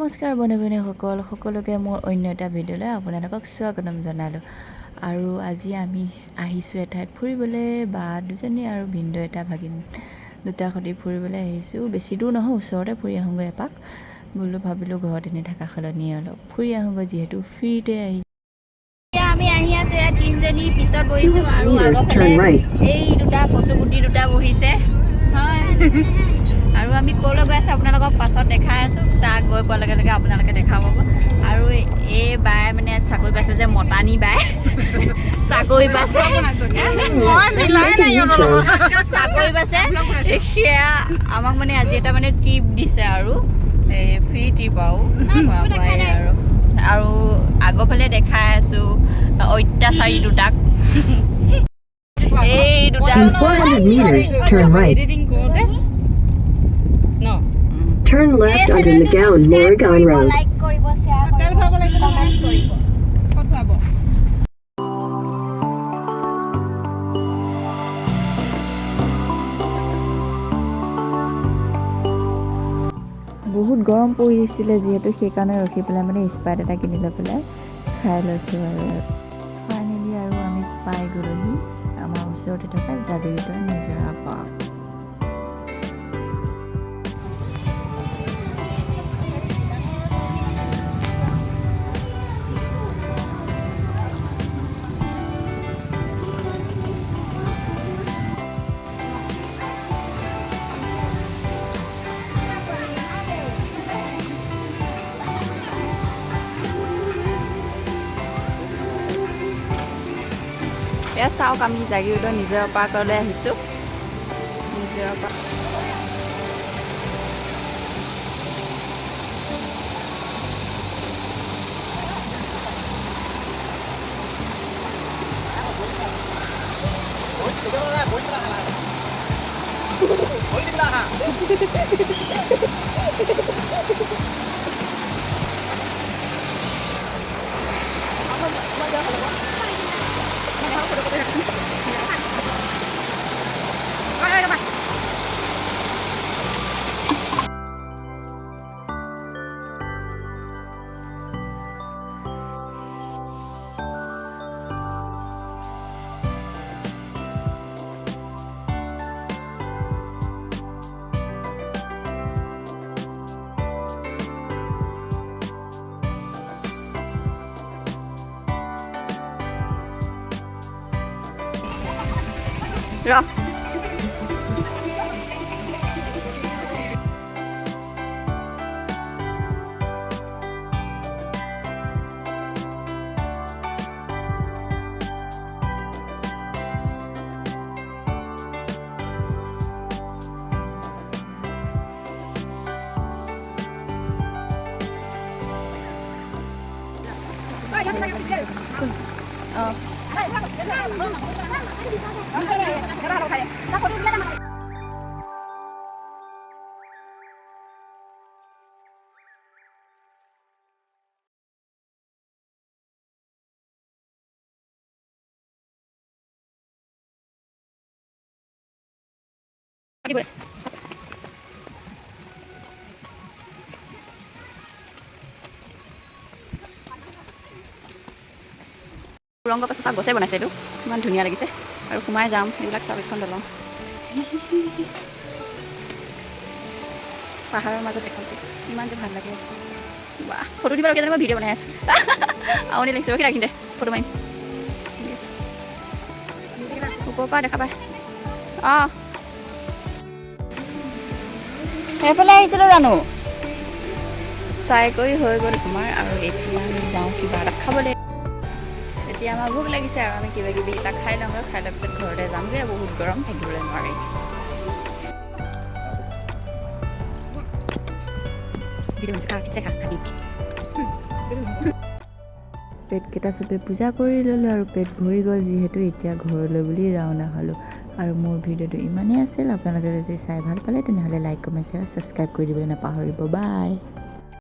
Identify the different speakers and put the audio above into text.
Speaker 1: নমস্কাৰ বন্ধু সকলোকে মোৰ অন্য এটা ভিডিঅ'লৈ আপোনালোকক স্বাগতম জনালোঁ। আৰু আজি আমি আহিছোঁ এঠাইত ফুৰিবলৈ, বা দুজনী আৰু ভিনদেউ এটা ভাগিন দুটা সৈতে ফুৰিবলৈ আহিছোঁ। বেছি দূৰ নহয়, ওচৰতে ফুৰি আহোঁগৈ এপাক বোলো। ভাবিলোঁ ঘৰত এনেই থকা সলনি অলপ ফুৰি আহোঁগৈ, যিহেতু ফ্ৰীতে আহিছোঁ। আমি আহি আছোঁ, ইয়াত তিনিজনী পিছত বহিছোঁ আৰু আগৰফালে এই দুটা কচুগুটি দুটা বহিছে। হয়, আৰু আমি ক'লৈ গৈ আছোঁ আপোনালোকক পাছত দেখাই আছোঁ। তাক গৈ পোৱাৰ লগে লগে আপোনালোকে দেখা পাব। আৰু এই বাই মানে চাকৰি পাইছে যে, মতানী বাই চাকৰি পাইছে, চাকৰি পাইছে। সেয়া আমাক মানে আজি এটা মানে ট্ৰিপ দিছে, আৰু এই ফ্ৰী ট্ৰিপ আৰু আগৰফালে দেখাই আছোঁ অত্যাচাৰী দুটাক। এই দুটা
Speaker 2: Turn left onto McGowan Morrigan Road.
Speaker 1: বহুত গৰম পৰিছিলে, যিহেতু সেইকাৰণে ৰখি পেলাই মানে স্প্ৰাইট এটা কিনি লৈ পেলাই খাই লৈছোঁ। আৰু ফাইনেলি আৰু আমি পাই গ'লোহি আমাৰ ওচৰতে থকা জাগিৰোডৰ নিজৰা পাৰ্ক। এয়া চাওক, আমি জাগিৰোডৰ নিজৰা পাৰ্কলৈ আহিছোঁ। নিজৰা পাৰ্ক ৰ ৰংগ পাছত চাওক, গছে বনাইছে। এইটো ইমান ধুনীয়া লাগিছে। আৰু সোমাই যাম, এইবিলাক চাওক, এখন দলং পাহাৰৰ মাজত এখন ইমান যে ভাল লাগে। বাহ, ফটো দিবা, কেইজনমান ভিডিঅ' বনাই আছোঁ। আমনি লাগিছে, ৰখি ৰাখিম দে, ফটো মাৰিম। ওপৰৰ পৰা দেখা পায়। অঁ, সেইফালে আহিছিলোঁ জানো? চাই কৰি হৈ গ'ল তোমাৰ। আৰু এতিয়া আমি যাওঁ কিবা এটা খাবলৈ। এতিয়া আমাৰ ভোক লাগিছে, আৰু আমি কিবা কিবি এটা খাই লওঁগৈ। খাই লোৱাৰ পিছত ঘৰলৈ যামগৈ। বহুত গৰম, থাকিবলৈ নোৱাৰি। পেটকেইটা চবে পূজা কৰি ল'লোঁ, আৰু পেট ভৰি গ'ল যিহেতু। এতিয়া ঘৰলৈ বুলি ৰাওনা হ'লোঁ। আৰু মোৰ ভিডিঅ'টো ইমানেই আছিল। আপোনালোকে যদি চাই ভাল পালে তেনেহ'লে লাইক, কমেণ্ট, শ্বেয়াৰ, ছাবস্ক্ৰাইব কৰি দিবলৈ নাপাহৰিব। বাই।